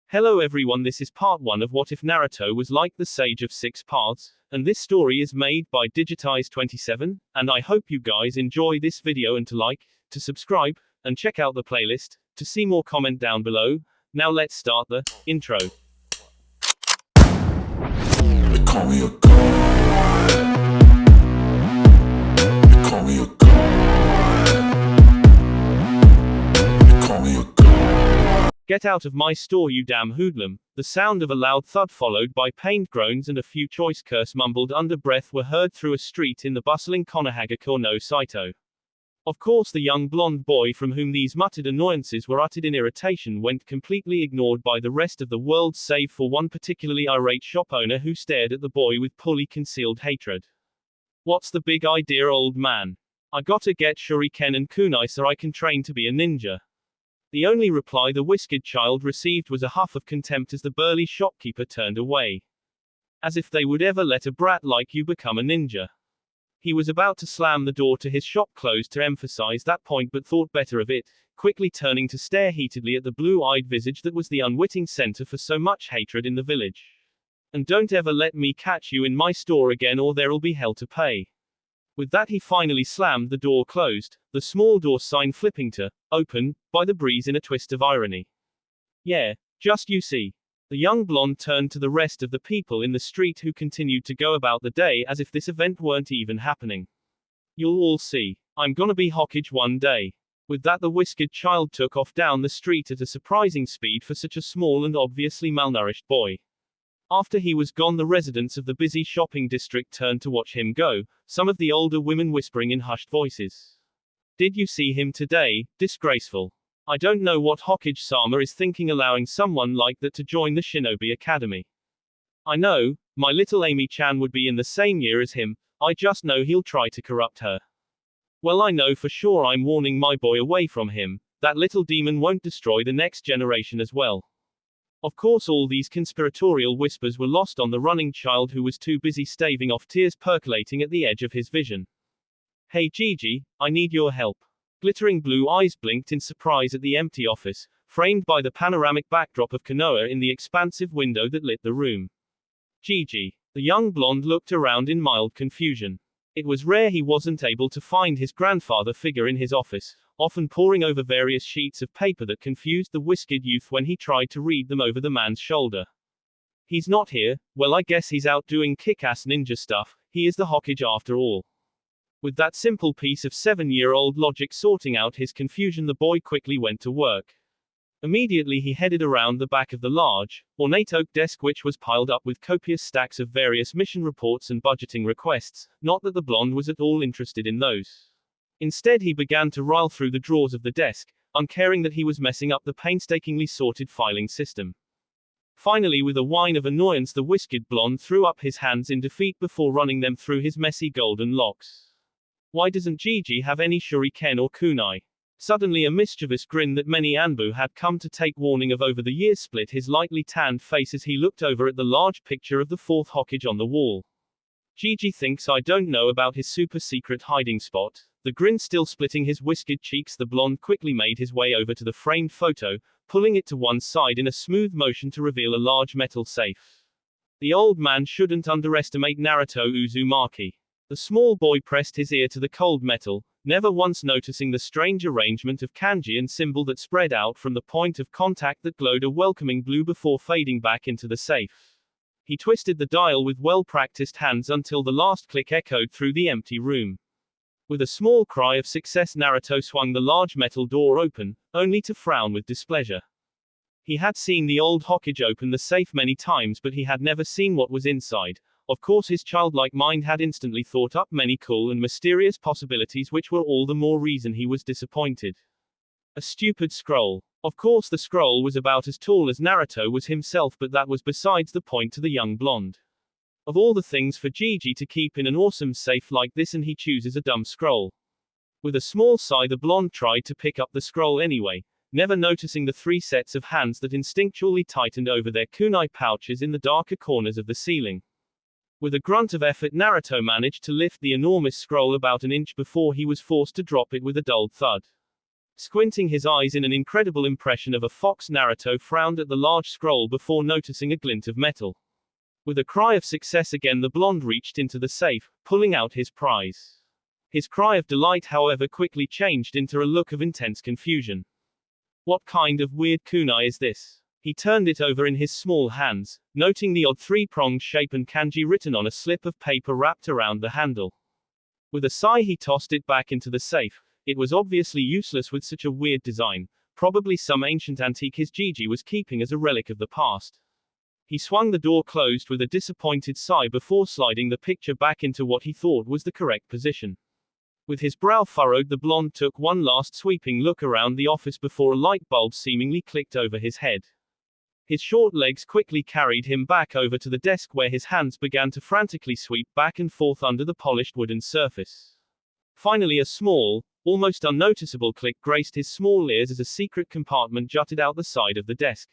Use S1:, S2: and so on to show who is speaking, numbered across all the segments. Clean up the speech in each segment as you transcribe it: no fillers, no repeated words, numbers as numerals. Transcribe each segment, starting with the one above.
S1: Hello everyone, this is part 1 of What If Naruto Was Like the Sage of Six Paths, and this story is made by Digitize27, and I hope you guys enjoy this video and to like, to subscribe, and check out the playlist, to see more comment down below. Now let's start the intro.
S2: They call me a god. They call me a god. They call me a god.
S1: Get out of my store, you damn hoodlum. The sound of a loud thud followed by pained groans and a few choice curse mumbled under breath were heard through a street in the bustling Konohagakure no Saito. Of course the young blonde boy from whom these muttered annoyances were uttered in irritation went completely ignored by the rest of the world save for one particularly irate shop owner who stared at the boy with poorly concealed hatred. What's the big idea, old man? I gotta get shuriken and kunai so I can train to be a ninja. The only reply the whisked child received was a huff of contempt as the burly shopkeeper turned away. As if they would ever let a brat like you become a ninja. He was about to slam the door to his shop closed to emphasize that point but thought better of it, quickly turning to stare heatedly at the blue-eyed visage that was the unwitting center for so much hatred in the village. And don't ever let me catch you in my store again or there'll be hell to pay. With that he finally slammed the door closed, the small door sign flipping to open by the breeze in a twist of irony. Yeah, just you see. The young blonde turned to the rest of the people in the street who continued to go about the day as if this event weren't even happening. You'll all see. I'm gonna be Hokage one day. With that the whisked child took off down the street at a surprising speed for such a small and obviously malnourished boy. After he was gone the residents of the busy shopping district turned to watch him go, some of the older women whispering in hushed voices. Did you see him today? Disgraceful. I don't know what Hokage-sama is thinking allowing someone like that to join the Shinobi Academy. I know, my little Amy-chan would be in the same year as him, I just know he'll try to corrupt her. Well, I know for sure I'm warning my boy away from him, that little demon won't destroy the next generation as well. Of course all these conspiratorial whispers were lost on the running child who was too busy staving off tears percolating at the edge of his vision. Hey Gigi, I need your help. Glittering blue eyes blinked in surprise at the empty office, framed by the panoramic backdrop of Konoha in the expansive window that lit the room. Gigi. The young blonde looked around in mild confusion. It was rare he wasn't able to find his grandfather figure in his office, often poring over various sheets of paper that confused the whisked youth when he tried to read them over the man's shoulder. He's not here, well I guess he's out doing kick-ass ninja stuff, he is the Hokage after all. With that simple piece of 7-year-old logic sorting out his confusion the boy quickly went to work. Immediately he headed around the back of the large, ornate oak desk which was piled up with copious stacks of various mission reports and budgeting requests, not that the blonde was at all interested in those. Instead he began to rifle through the drawers of the desk, uncaring that he was messing up the painstakingly sorted filing system. Finally with a whine of annoyance the whisked blonde threw up his hands in defeat before running them through his messy golden locks. Why doesn't Gigi have any shuriken or kunai? Suddenly a mischievous grin that many Anbu had come to take warning of over the years split his lightly tanned face as he looked over at the large picture of the fourth Hokage on the wall. Gigi thinks I don't know about his super secret hiding spot. The grin still splitting his whisked cheeks the blonde quickly made his way over to the framed photo, pulling it to one side in a smooth motion to reveal a large metal safe. The old man shouldn't underestimate Naruto Uzumaki. The small boy pressed his ear to the cold metal, never once noticing the strange arrangement of kanji and symbol that spread out from the point of contact that glowed a welcoming blue before fading back into the safe. He twisted the dial with well-practiced hands until the last click echoed through the empty room. With a small cry of success Naruto swung the large metal door open, only to frown with displeasure. He had seen the old Hokage open the safe many times but he had never seen what was inside. Of course his childlike mind had instantly thought up many cool and mysterious possibilities which were all the more reason he was disappointed. A stupid scroll. Of course the scroll was about as tall as Naruto was himself but that was besides the point to the young blonde. Of all the things for Gigi to keep in an awesome safe like this and he chooses a dumb scroll. With a small sigh the blonde tried to pick up the scroll anyway, never noticing the 3 sets of hands that instinctually tightened over their kunai pouches in the darker corners of the ceiling. With a grunt of effort Naruto managed to lift the enormous scroll about an inch before he was forced to drop it with a dull thud. Squinting his eyes in an incredible impression of a fox, Naruto frowned at the large scroll before noticing a glint of metal. With a cry of success again, the blonde reached into the safe, pulling out his prize. His cry of delight, however, quickly changed into a look of intense confusion. What kind of weird kunai is this? He turned it over in his small hands, noting the odd three-pronged shape and kanji written on a slip of paper wrapped around the handle. With a sigh, he tossed it back into the safe. It was obviously useless with such a weird design, probably some ancient antique his Gigi was keeping as a relic of the past. He swung the door closed with a disappointed sigh before sliding the picture back into what he thought was the correct position. With his brow furrowed, the blonde took one last sweeping look around the office before a light bulb seemingly clicked over his head. His short legs quickly carried him back over to the desk where his hands began to frantically sweep back and forth under the polished wooden surface. Finally, a small, almost unnoticeable click graced his small ears as a secret compartment jutted out the side of the desk.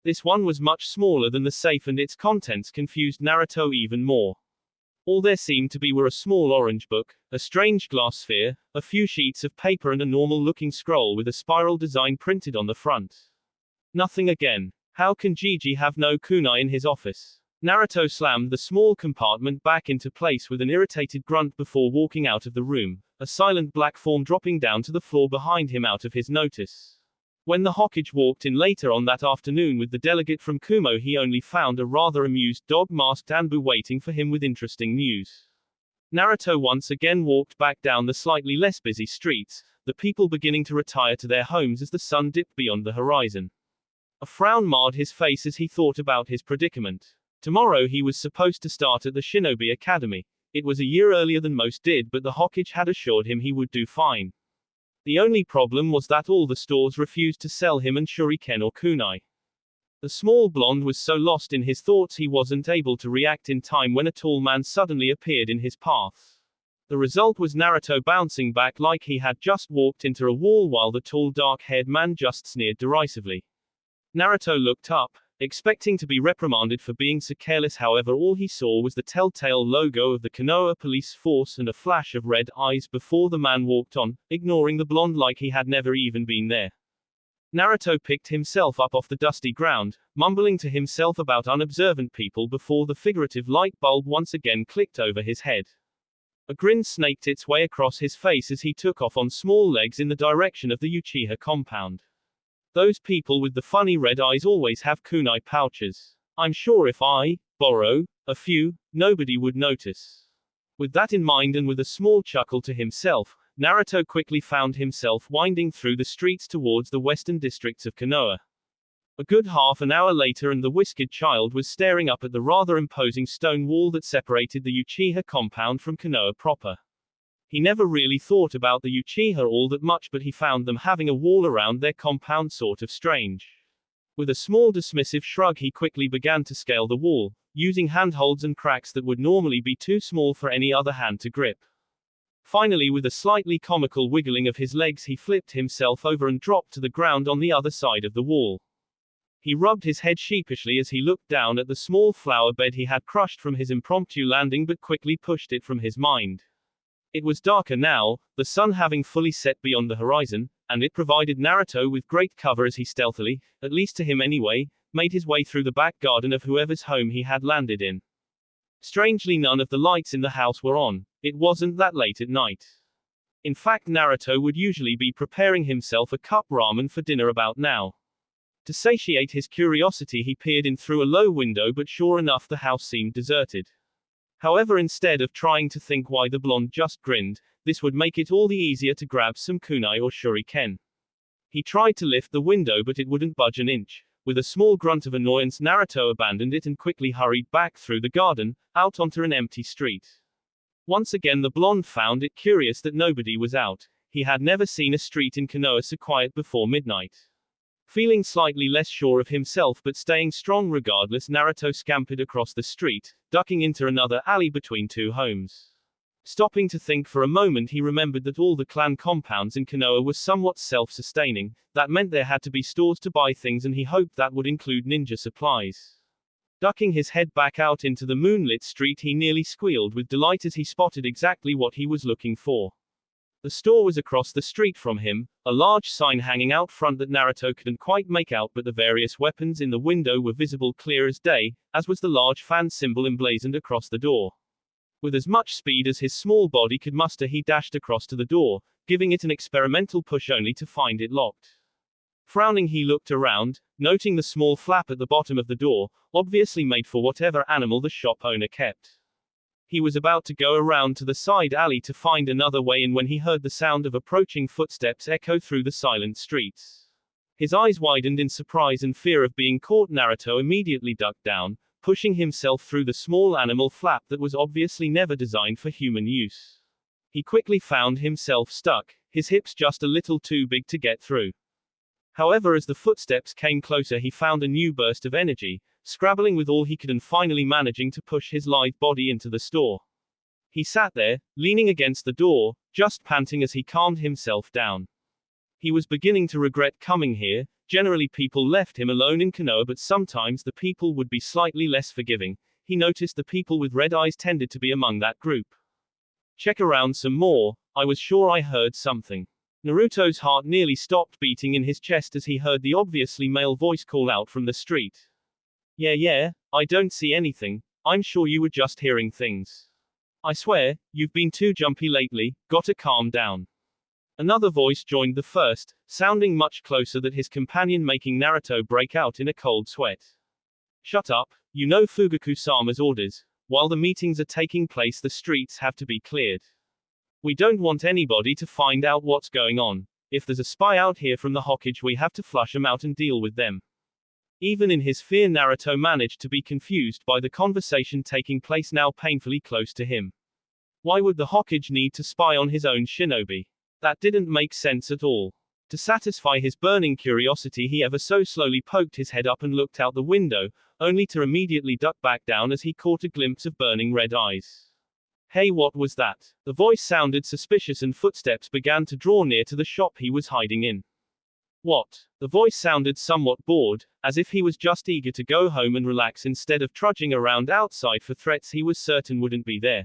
S1: This one was much smaller than the safe, and its contents confused Naruto even more. All there seemed to be were a small orange book, a strange glass sphere, a few sheets of paper, and a normal-looking scroll with a spiral design printed on the front. Nothing again. How can Gigi have no kunai in his office? Naruto slammed the small compartment back into place with an irritated grunt before walking out of the room, a silent black form dropping down to the floor behind him out of his notice. When the Hokage walked in later on that afternoon with the delegate from Kumo, he only found a rather amused dog-masked Anbu waiting for him with interesting news. Naruto once again walked back down the slightly less busy streets, the people beginning to retire to their homes as the sun dipped beyond the horizon. A frown marred his face as he thought about his predicament. Tomorrow he was supposed to start at the Shinobi Academy. It was a year earlier than most did, but the Hokage had assured him he would do fine. The only problem was that all the stores refused to sell him an shuriken or kunai. The small blonde was so lost in his thoughts he wasn't able to react in time when a tall man suddenly appeared in his path. The result was Naruto bouncing back like he had just walked into a wall while the tall dark-haired man just sneered derisively. Naruto looked up, expecting to be reprimanded for being so careless. However, all he saw was the telltale logo of the Konoha police force and a flash of red eyes before the man walked on, ignoring the blonde like he had never even been there. Naruto picked himself up off the dusty ground, mumbling to himself about unobservant people before the figurative light bulb once again clicked over his head. A grin snaked its way across his face as he took off on small legs in the direction of the Uchiha compound. Those people with the funny red eyes always have kunai pouches. I'm sure if I borrow a few, nobody would notice. With that in mind, and with a small chuckle to himself, Naruto quickly found himself winding through the streets towards the western districts of Konoha. A good half an hour later, and the whisked child was staring up at the rather imposing stone wall that separated the Uchiha compound from Konoha proper. He never really thought about the Uchiha all that much, but he found them having a wall around their compound sort of strange. With a small dismissive shrug, he quickly began to scale the wall, using handholds and cracks that would normally be too small for any other hand to grip. Finally, with a slightly comical wiggling of his legs, he flipped himself over and dropped to the ground on the other side of the wall. He rubbed his head sheepishly as he looked down at the small flower bed he had crushed from his impromptu landing, but quickly pushed it from his mind. It was darker now, the sun having fully set beyond the horizon, and it provided Naruto with great cover as he stealthily, at least to him anyway, made his way through the back garden of whoever's home he had landed in. Strangely, none of the lights in the house were on. It wasn't that late at night. In fact, Naruto would usually be preparing himself a cup ramen for dinner about now. To satiate his curiosity, he peered in through a low window, but sure enough, the house seemed deserted. However, instead of trying to think why the blonde just grinned, this would make it all the easier to grab some kunai or shuriken. He tried to lift the window, but it wouldn't budge an inch. With a small grunt of annoyance, Naruto abandoned it and quickly hurried back through the garden, out onto an empty street. Once again, the blonde found it curious that nobody was out. He had never seen a street in Konoha so quiet before midnight. Feeling slightly less sure of himself but staying strong regardless, Naruto scampered across the street, ducking into another alley between two homes. Stopping to think for a moment, he remembered that all the clan compounds in Konoha were somewhat self-sustaining. That meant there had to be stores to buy things, and he hoped that would include ninja supplies. Ducking his head back out into the moonlit street, he nearly squealed with delight as he spotted exactly what he was looking for. The store was across the street from him, a large sign hanging out front that Naruto couldn't quite make out, but the various weapons in the window were visible clear as day, as was the large fan symbol emblazoned across the door. With as much speed as his small body could muster, he dashed across to the door, giving it an experimental push only to find it locked. Frowning, he looked around, noting the small flap at the bottom of the door, obviously made for whatever animal the shop owner kept. He was about to go around to the side alley to find another way in when he heard the sound of approaching footsteps echo through the silent streets. His eyes widened in surprise and fear of being caught. Naruto immediately ducked down, pushing himself through the small animal flap that was obviously never designed for human use. He quickly found himself stuck, his hips just a little too big to get through. However, as the footsteps came closer, he found a new burst of energy, scrabbling with all he could and finally managing to push his lithe body into the store. He sat there, leaning against the door, just panting as he calmed himself down. He was beginning to regret coming here. Generally people left him alone in Konoha, but sometimes the people would be slightly less forgiving. He noticed the people with red eyes tended to be among that group. Check around some more, I was sure I heard something. Naruto's heart nearly stopped beating in his chest as he heard the obviously male voice call out from the street. Yeah, I don't see anything, I'm sure you were just hearing things. I swear, you've been too jumpy lately, gotta calm down. Another voice joined the first, sounding much closer than his companion, making Naruto break out in a cold sweat. Shut up, you know Fugaku-sama's orders. While the meetings are taking place, the streets have to be cleared. We don't want anybody to find out what's going on. If there's a spy out here from the Hokage, we have to flush them out and deal with them. Even in his fear, Naruto managed to be confused by the conversation taking place now painfully close to him. Why would the Hokage need to spy on his own shinobi? That didn't make sense at all. To satisfy his burning curiosity, he ever so slowly poked his head up and looked out the window, only to immediately duck back down as he caught a glimpse of burning red eyes. Hey, what was that? The voice sounded suspicious and footsteps began to draw near to the shop he was hiding in. What? The voice sounded somewhat bored, as if he was just eager to go home and relax instead of trudging around outside for threats he was certain wouldn't be there.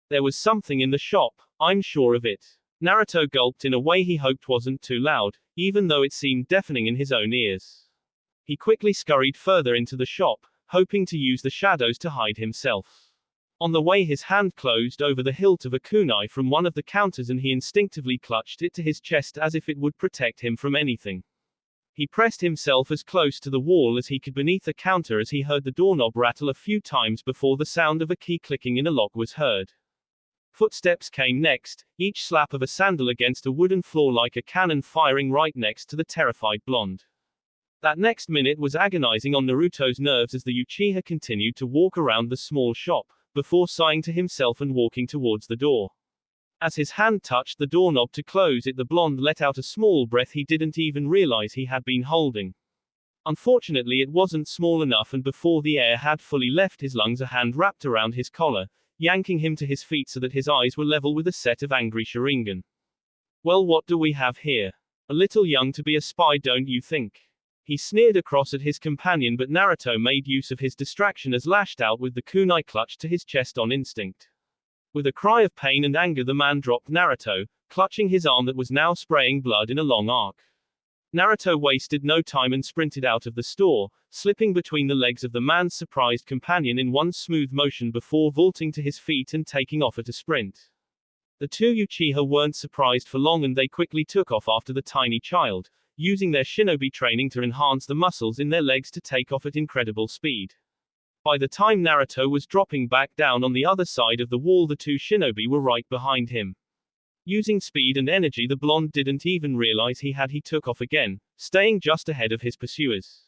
S1: There was something in the shop, I'm sure of it. Naruto gulped in a way he hoped wasn't too loud, even though it seemed deafening in his own ears. He quickly scurried further into the shop, hoping to use the shadows to hide himself. On the way, his hand closed over the hilt of a kunai from one of the counters and he instinctively clutched it to his chest as if it would protect him from anything. He pressed himself as close to the wall as he could beneath the counter as he heard the doorknob rattle a few times before the sound of a key clicking in a lock was heard. Footsteps came next, each slap of a sandal against a wooden floor like a cannon firing right next to the terrified blonde. That next minute was agonizing on Naruto's nerves as the Uchiha continued to walk around the small shop, before sighing to himself and walking towards the door. As his hand touched the doorknob to close it, the blonde let out a small breath he didn't even realize he had been holding. Unfortunately, it wasn't small enough, and before the air had fully left his lungs, a hand wrapped around his collar, yanking him to his feet so that his eyes were level with a set of angry Sharingan. Well, what do we have here? A little young to be a spy, don't you think? He sneered across at his companion, but Naruto made use of his distraction as lashed out with the kunai clutched to his chest on instinct. With a cry of pain and anger, the man dropped Naruto, clutching his arm that was now spraying blood in a long arc. Naruto wasted no time and sprinted out of the store, slipping between the legs of the man's surprised companion in one smooth motion before vaulting to his feet and taking off at a sprint. The two Uchiha weren't surprised for long and they quickly took off after the tiny child, using their shinobi training to enhance the muscles in their legs to take off at incredible speed. By the time Naruto was dropping back down on the other side of the wall, the two shinobi were right behind him. Using speed and energy, the blonde didn't even realize he took off again, staying just ahead of his pursuers.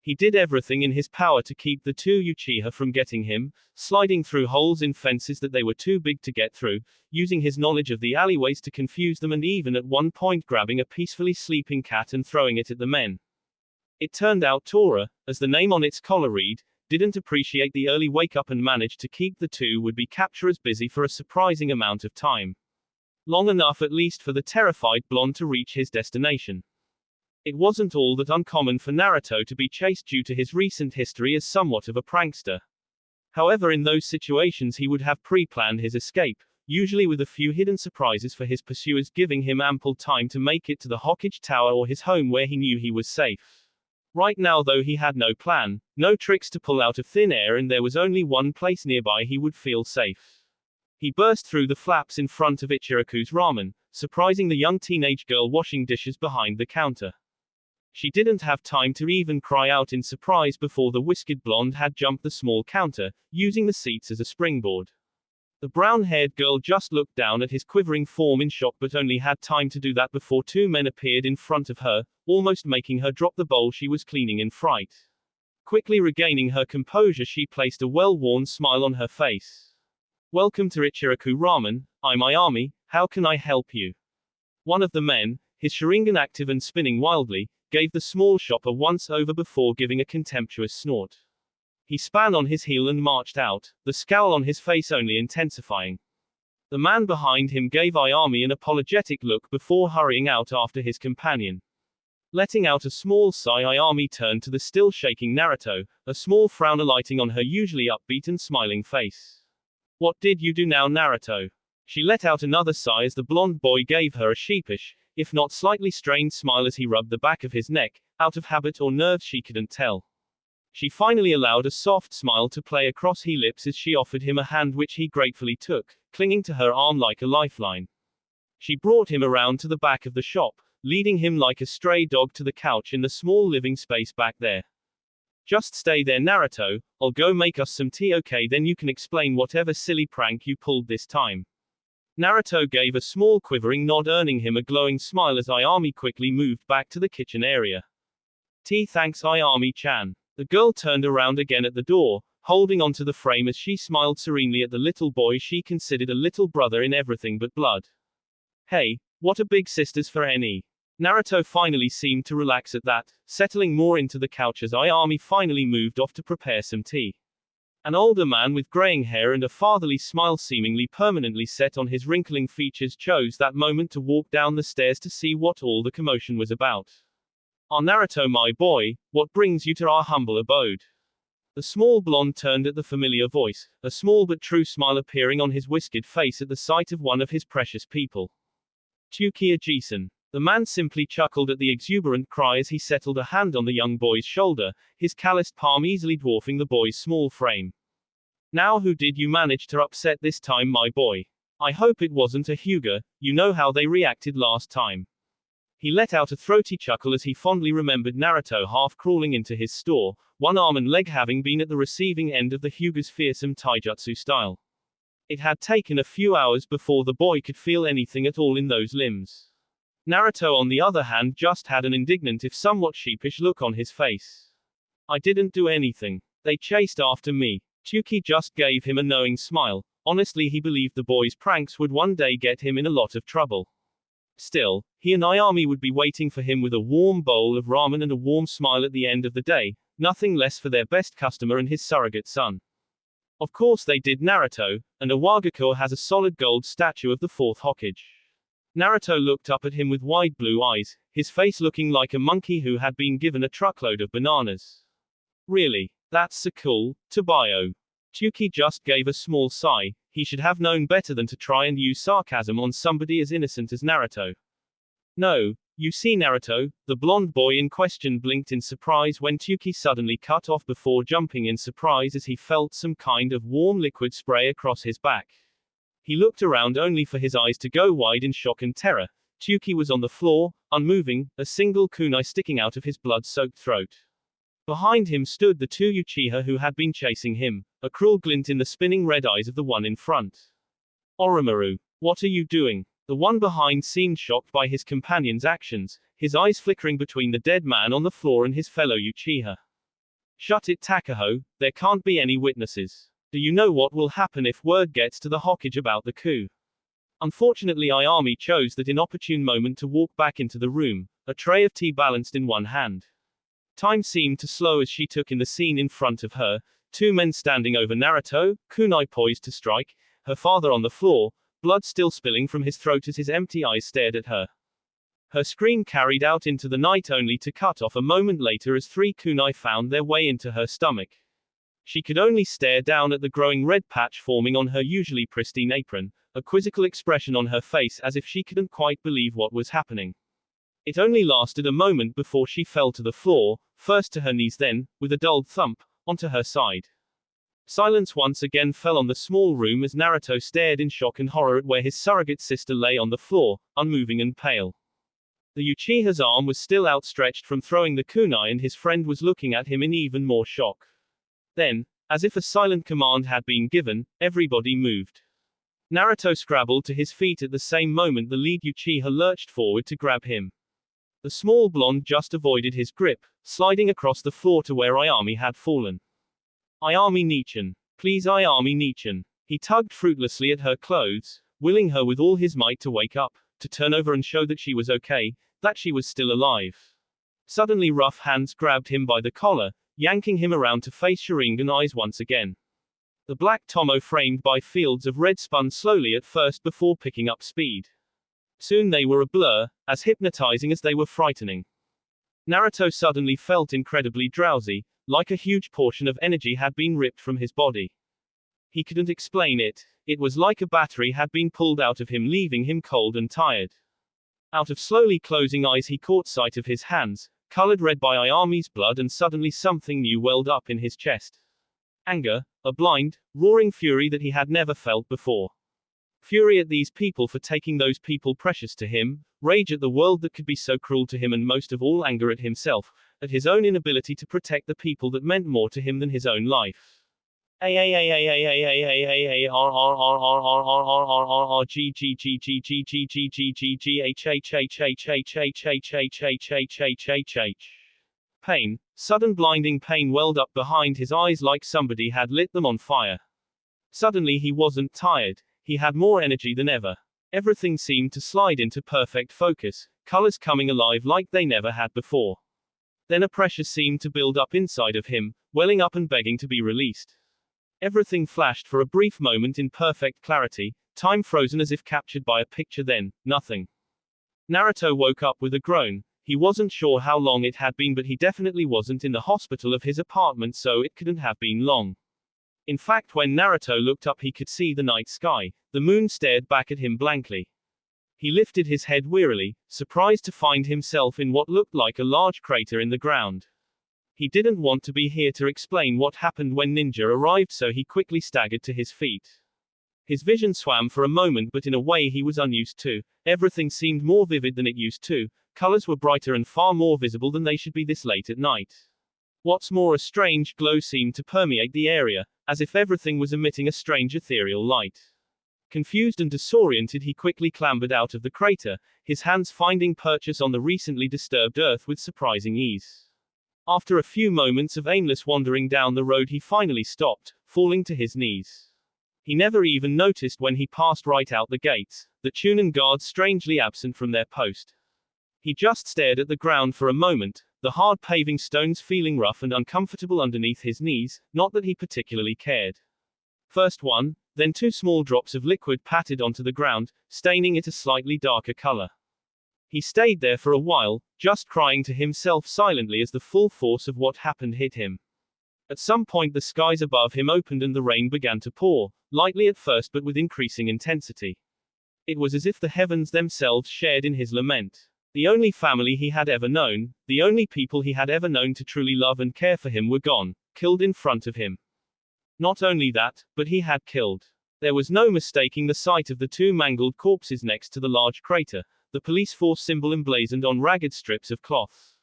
S1: He did everything in his power to keep the two Uchiha from getting him, sliding through holes in fences that they were too big to get through, using his knowledge of the alleyways to confuse them, and even at one point grabbing a peacefully sleeping cat and throwing it at the men. It turned out Tora, as the name on its collar read, didn't appreciate the early wake-up and managed to keep the two would-be capturers busy for a surprising amount of time. Long enough at least for the terrified blonde to reach his destination. It wasn't all that uncommon for Naruto to be chased due to his recent history as somewhat of a prankster. However, in those situations he would have pre-planned his escape, usually with a few hidden surprises for his pursuers, giving him ample time to make it to the Hokage Tower or his home where he knew he was safe. Right now though he had no plan, no tricks to pull out of thin air, and there was only one place nearby he would feel safe. He burst through the flaps in front of Ichiraku's ramen, surprising the young teenage girl washing dishes behind the counter. She didn't have time to even cry out in surprise before the whisked blonde had jumped the small counter, using the seats as a springboard. The brown-haired girl just looked down at his quivering form in shock, but only had time to do that before two men appeared in front of her, almost making her drop the bowl she was cleaning in fright. Quickly regaining her composure, she placed a well-worn smile on her face. "Welcome to Ichiraku Ramen, I'm Ayami, how can I help you?" One of the men, his Sharingan active and spinning wildly, gave the small shop a once-over before giving a contemptuous snort. He span on his heel and marched out, the scowl on his face only intensifying. The man behind him gave Ayami an apologetic look before hurrying out after his companion. Letting out a small sigh, Ayami turned to the still shaking Naruto, a small frown alighting on her usually upbeat and smiling face. "What did you do now, Naruto?" She let out another sigh as the blonde boy gave her a sheepish, if not slightly strained smile as he rubbed the back of his neck, out of habit or nerves she couldn't tell. She finally allowed a soft smile to play across his lips as she offered him a hand which he gratefully took, clinging to her arm like a lifeline. She brought him around to the back of the shop, leading him like a stray dog to the couch in the small living space back there. "Just stay there, Naruto, I'll go make us some tea, okay, then you can explain whatever silly prank you pulled this time." Naruto gave a small quivering nod, earning him a glowing smile as Ayami quickly moved back to the kitchen area. "Tea, thanks, Ayami-chan." The girl turned around again at the door, holding onto the frame as she smiled serenely at the little boy she considered a little brother in everything but blood. "Hey, what a big sisters for NE." Naruto finally seemed to relax at that, settling more into the couch as Ayami finally moved off to prepare some tea. An older man with graying hair and a fatherly smile seemingly permanently set on his wrinkling features chose that moment to walk down the stairs to see what all the commotion was about. "Ah, Naruto, my boy, what brings you to our humble abode?" The small blonde turned at the familiar voice, a small but true smile appearing on his whisked face at the sight of one of his precious people. "Uchiha-san." The man simply chuckled at the exuberant cry as he settled a hand on the young boy's shoulder, his calloused palm easily dwarfing the boy's small frame. "Now who did you manage to upset this time, my boy? I hope it wasn't a Hyuga, you know how they reacted last time." He let out a throaty chuckle as he fondly remembered Naruto half crawling into his store, one arm and leg having been at the receiving end of the Hyuga's fearsome taijutsu style. It had taken a few hours before the boy could feel anything at all in those limbs. Naruto, on the other hand, just had an indignant if somewhat sheepish look on his face. "I didn't do anything. They chased after me." Chuki just gave him a knowing smile. Honestly, he believed the boy's pranks would one day get him in a lot of trouble. Still, he and Ayami would be waiting for him with a warm bowl of ramen and a warm smile at the end of the day, nothing less for their best customer and his surrogate son. Of course they did, Naruto, and Iwagakure has a solid gold statue of the fourth Hokage. Naruto looked up at him with wide blue eyes, his face looking like a monkey who had been given a truckload of bananas. "Really? That's so cool, Tabayo." Chuki just gave a small sigh. He should have known better than to try and use sarcasm on somebody as innocent as Naruto. "No, you see, Naruto," the blonde boy in question blinked in surprise when Chuki suddenly cut off before jumping in surprise as he felt some kind of warm liquid spray across his back. He looked around only for his eyes to go wide in shock and terror. Chuki was on the floor, unmoving, a single kunai sticking out of his blood-soaked throat. Behind him stood the two Uchiha who had been chasing him, a cruel glint in the spinning red eyes of the one in front. "Oromaru, what are you doing?" The one behind seemed shocked by his companion's actions, his eyes flickering between the dead man on the floor and his fellow Uchiha. "Shut it, Takaho, there can't be any witnesses. Do you know what will happen if word gets to the Hokage about the coup?" Unfortunately, Ayami chose that inopportune moment to walk back into the room, a tray of tea balanced in one hand. Time seemed to slow as she took in the scene in front of her, two men standing over Naruto, kunai poised to strike, her father on the floor, blood still spilling from his throat as his empty eyes stared at her. Her scream carried out into the night only to cut off a moment later as three kunai found their way into her stomach. She could only stare down at the growing red patch forming on her usually pristine apron, a quizzical expression on her face as if she couldn't quite believe what was happening. It only lasted a moment before she fell to the floor, first to her knees then, with a dulled thump, onto her side. Silence once again fell on the small room as Naruto stared in shock and horror at where his surrogate sister lay on the floor, unmoving and pale. The Uchiha's arm was still outstretched from throwing the kunai and his friend was looking at him in even more shock. Then, as if a silent command had been given, everybody moved. Naruto scrabbled to his feet at the same moment the lead Uchiha lurched forward to grab him. The small blonde just avoided his grip, sliding across the floor to where Ayami had fallen. Ayami Nichan. Please Ayami Nichan. He tugged fruitlessly at her clothes, willing her with all his might to wake up, to turn over and show that she was okay, that she was still alive. Suddenly rough hands grabbed him by the collar, yanking him around to face Sharingan eyes once again. The black tomo framed by fields of red spun slowly at first before picking up speed. Soon they were a blur, as hypnotizing as they were frightening. Naruto suddenly felt incredibly drowsy, like a huge portion of energy had been ripped from his body. He couldn't explain it. It was like a battery had been pulled out of him, leaving him cold and tired. Out of slowly closing eyes he caught sight of his hands, colored red by Ayami's blood, and suddenly something new welled up in his chest. Anger, a blind, roaring fury that he had never felt before. Fury at these people for taking those people precious to him, rage at the world that could be so cruel to him, and most of all anger at himself, at his own inability to protect the people that meant more to him than his own life. Pain, sudden blinding pain welled up behind his eyes like somebody had lit them on fire. Suddenly he wasn't tired, he had more energy than ever. Everything seemed to slide into perfect focus, colors coming alive like they never had before. Then a pressure seemed to build up inside of him, welling up and begging to be released. Everything flashed for a brief moment in perfect clarity, time frozen as if captured by a picture, then, nothing. Naruto woke up with a groan. He wasn't sure how long it had been, but he definitely wasn't in the hospital of his apartment, so it couldn't have been long. In fact, when Naruto looked up he could see the night sky. The moon stared back at him blankly. He lifted his head wearily, surprised to find himself in what looked like a large crater in the ground. He didn't want to be here to explain what happened when Ninja arrived, so he quickly staggered to his feet. His vision swam for a moment, but in a way he was unused to. Everything seemed more vivid than it used to. Colors were brighter and far more visible than they should be this late at night. What's more, a strange glow seemed to permeate the area, as if everything was emitting a strange ethereal light. Confused and disoriented, he quickly clambered out of the crater, his hands finding purchase on the recently disturbed earth with surprising ease. After a few moments of aimless wandering down the road, he finally stopped, falling to his knees. He never even noticed when he passed right out the gates, the Chunin guards strangely absent from their post. He just stared at the ground for a moment, the hard paving stones feeling rough and uncomfortable underneath his knees, not that he particularly cared. First one, then two small drops of liquid pattered onto the ground, staining it a slightly darker color. He stayed there for a while, just crying to himself silently as the full force of what happened hit him. At some point the skies above him opened and the rain began to pour, lightly at first but with increasing intensity. It was as if the heavens themselves shared in his lament. The only family he had ever known, the only people he had ever known to truly love and care for him were gone, killed in front of him. Not only that, but he had killed. There was no mistaking the sight of the two mangled corpses next to the large crater, the police force symbol emblazoned on ragged strips of cloth.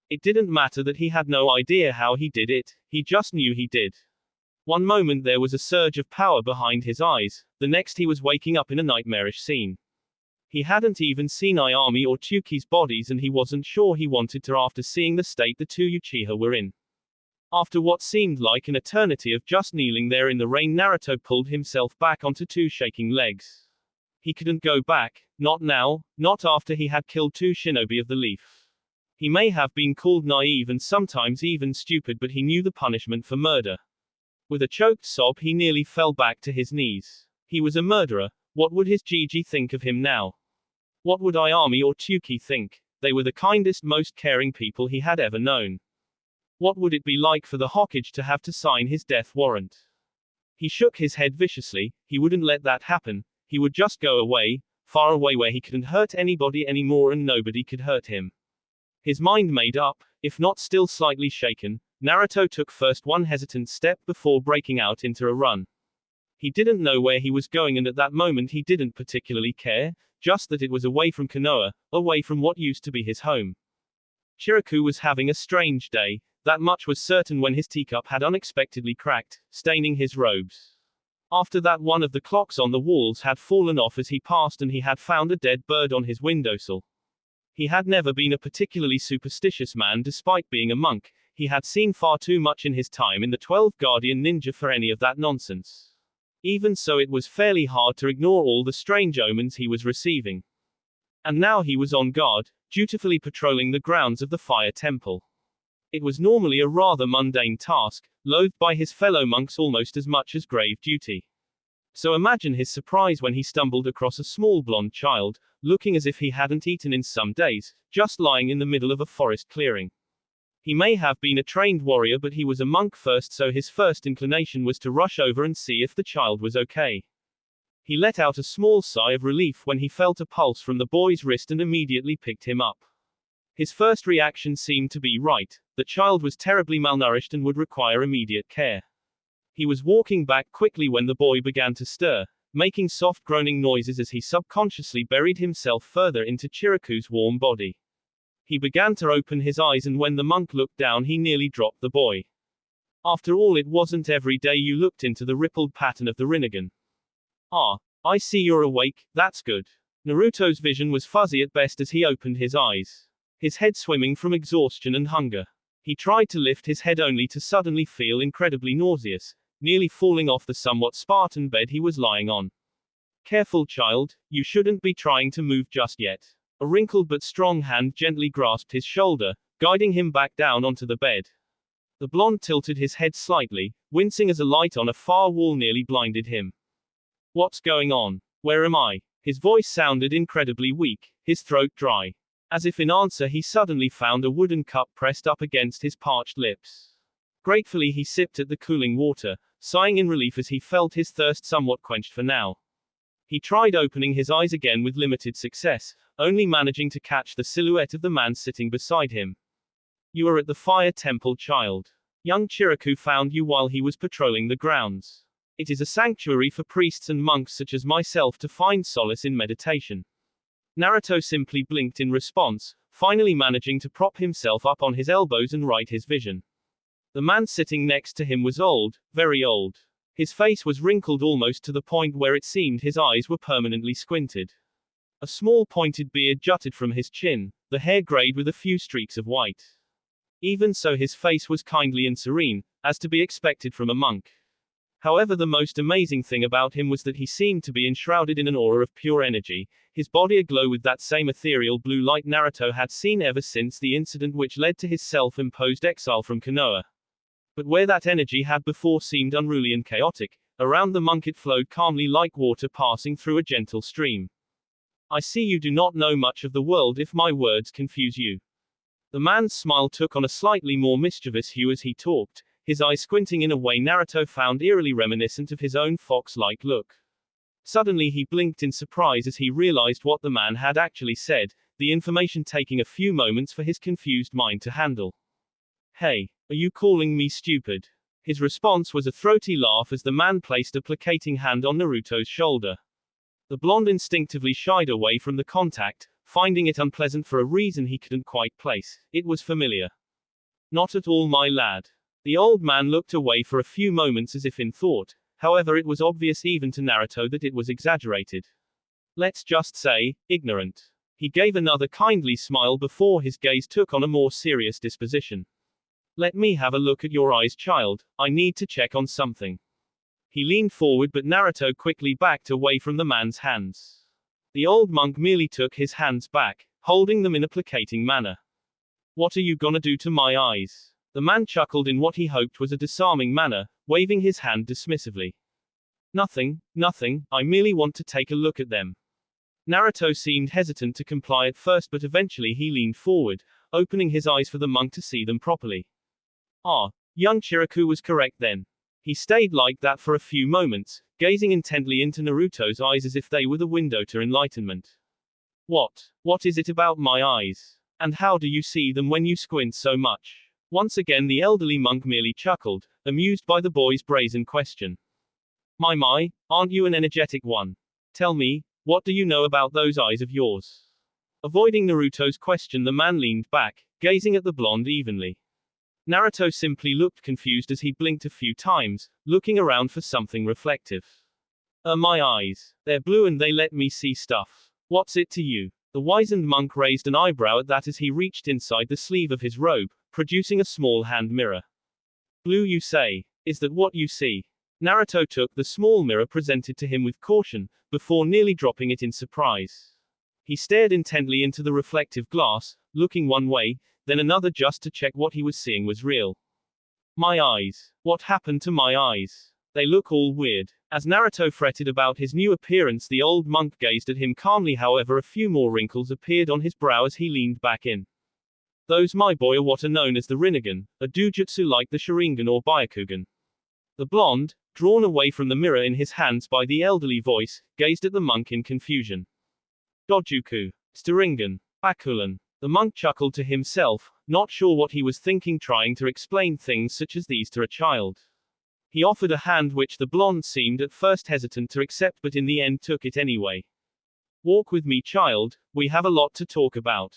S1: It didn't matter that he had no idea how he did it, he just knew he did. One moment there was a surge of power behind his eyes, the next he was waking up in a nightmarish scene. He hadn't even seen Ayami or Tsuki's bodies, and he wasn't sure he wanted to after seeing the state the two Uchiha were in. After what seemed like an eternity of just kneeling there in the rain, Naruto pulled himself back onto two shaking legs. He couldn't go back, not now, not after he had killed two shinobi of the leaf. He may have been called naive and sometimes even stupid, but he knew the punishment for murder. With a choked sob he nearly fell back to his knees. He was a murderer. What would his Gigi think of him now? What would Ayami or Tsuki think? They were the kindest, most caring people he had ever known. What would it be like for the Hokage to have to sign his death warrant? He shook his head viciously. He wouldn't let that happen. He would just go away, far away where he couldn't hurt anybody anymore and nobody could hurt him. His mind made up, if not still slightly shaken, Naruto took first one hesitant step before breaking out into a run. He didn't know where he was going and at that moment he didn't particularly care, just that it was away from Konoha, away from what used to be his home. Chiriku was having a strange day, that much was certain when his teacup had unexpectedly cracked, staining his robes. After that, one of the clocks on the walls had fallen off as he passed and he had found a dead bird on his windowsill. He had never been a particularly superstitious man despite being a monk, he had seen far too much in his time in the 12 Guardian Ninja for any of that nonsense. Even so, it was fairly hard to ignore all the strange omens he was receiving. And now he was on guard, dutifully patrolling the grounds of the fire temple. It was normally a rather mundane task, loathed by his fellow monks almost as much as grave duty. So imagine his surprise when he stumbled across a small blonde child, looking as if he hadn't eaten in some days, just lying in the middle of a forest clearing. He may have been a trained warrior, but he was a monk first, so his first inclination was to rush over and see if the child was okay. He let out a small sigh of relief when he felt a pulse from the boy's wrist and immediately picked him up. His first reaction seemed to be right. The child was terribly malnourished and would require immediate care. He was walking back quickly when the boy began to stir, making soft groaning noises as he subconsciously buried himself further into Chiriku's warm body. He began to open his eyes, and when the monk looked down he nearly dropped the boy. After all, it wasn't every day you looked into the rippled pattern of the Rinnegan. Ah, I see you're awake, that's good. Naruto's vision was fuzzy at best as he opened his eyes. His head swimming from exhaustion and hunger. He tried to lift his head only to suddenly feel incredibly nauseous, nearly falling off the somewhat Spartan bed he was lying on. Careful, child, you shouldn't be trying to move just yet. A wrinkled but strong hand gently grasped his shoulder, guiding him back down onto the bed. The blonde tilted his head slightly, wincing as a light on a far wall nearly blinded him. What's going on? Where am I? His voice sounded incredibly weak, his throat dry. As if in answer, he suddenly found a wooden cup pressed up against his parched lips. Gratefully he sipped at the cooling water, sighing in relief as he felt his thirst somewhat quenched for now. He tried opening his eyes again with limited success, only managing to catch the silhouette of the man sitting beside him. You are at the fire temple, child. Young Chiriku found you while he was patrolling the grounds. It is a sanctuary for priests and monks such as myself to find solace in meditation. Naruto simply blinked in response, finally managing to prop himself up on his elbows and right his vision. The man sitting next to him was old, very old. His face was wrinkled almost to the point where it seemed his eyes were permanently squinted. A small pointed beard jutted from his chin, the hair grayed with a few streaks of white. Even so, his face was kindly and serene, as to be expected from a monk. However, the most amazing thing about him was that he seemed to be enshrouded in an aura of pure energy, his body aglow with that same ethereal blue light Naruto had seen ever since the incident which led to his self-imposed exile from Konoha. But where that energy had before seemed unruly and chaotic, around the monk it flowed calmly like water passing through a gentle stream. I see you do not know much of the world if my words confuse you. The man's smile took on a slightly more mischievous hue as he talked, his eyes squinting in a way Naruto found eerily reminiscent of his own fox-like look. Suddenly he blinked in surprise as he realized what the man had actually said, the information taking a few moments for his confused mind to handle. Hey, are you calling me stupid? His response was a throaty laugh as the man placed a placating hand on Naruto's shoulder. The blonde instinctively shied away from the contact, finding it unpleasant for a reason he couldn't quite place. It was familiar. Not at all, my lad. The old man looked away for a few moments as if in thought, however it was obvious even to Naruto that it was exaggerated. Let's just say, ignorant. He gave another kindly smile before his gaze took on a more serious disposition. Let me have a look at your eyes, child, I need to check on something. He leaned forward, but Naruto quickly backed away from the man's hands. The old monk merely took his hands back, holding them in a placating manner. What are you gonna do to my eyes? The man chuckled in what he hoped was a disarming manner, waving his hand dismissively. Nothing, nothing, I merely want to take a look at them. Naruto seemed hesitant to comply at first, but eventually he leaned forward, opening his eyes for the monk to see them properly. Ah, young Chiriku was correct then. He stayed like that for a few moments, gazing intently into Naruto's eyes as if they were the window to enlightenment. What is it about my eyes? And how do you see them when you squint so much? Once again the elderly monk merely chuckled, amused by the boy's brazen question. My, aren't you an energetic one? Tell me, what do you know about those eyes of yours? Avoiding Naruto's question, the man leaned back, gazing at the blonde evenly. Naruto simply looked confused as he blinked a few times, looking around for something reflective. My eyes. They're blue and they let me see stuff. What's it to you? The wizened monk raised an eyebrow at that as he reached inside the sleeve of his robe, producing a small hand mirror. Blue, you say? Is that what you see? Naruto took the small mirror presented to him with caution, before nearly dropping it in surprise. He stared intently into the reflective glass, looking one way, then another just to check what he was seeing was real. My eyes. What happened to my eyes? They look all weird. As Naruto fretted about his new appearance, the old monk gazed at him calmly. However, a few more wrinkles appeared on his brow as he leaned back in. Those, my boy, are what are known as the Rinnegan, a dojutsu like the Sharingan or Byakugan. The blonde, drawn away from the mirror in his hands by the elderly voice, gazed at the monk in confusion. Dojuku. Sharingan. Bakulan. The monk chuckled to himself, not sure what he was thinking, trying to explain things such as these to a child. He offered a hand which the blonde seemed at first hesitant to accept, but in the end took it anyway. Walk with me, child, we have a lot to talk about.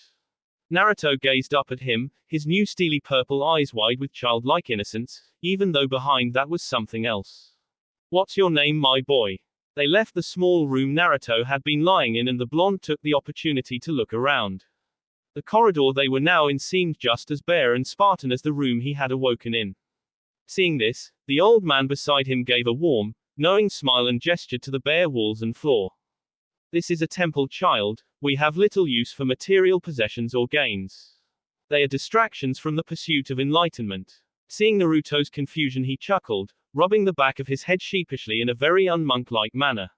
S1: Naruto gazed up at him, his new steely purple eyes wide with childlike innocence, even though behind that was something else. What's your name, my boy? They left the small room Naruto had been lying in and the blonde took the opportunity to look around. The corridor they were now in seemed just as bare and Spartan as the room he had awoken in. Seeing this, the old man beside him gave a warm, knowing smile and gestured to the bare walls and floor. This is a temple, child, we have little use for material possessions or gains. They are distractions from the pursuit of enlightenment. Seeing Naruto's confusion, he chuckled, rubbing the back of his head sheepishly in a very unmonk-like manner.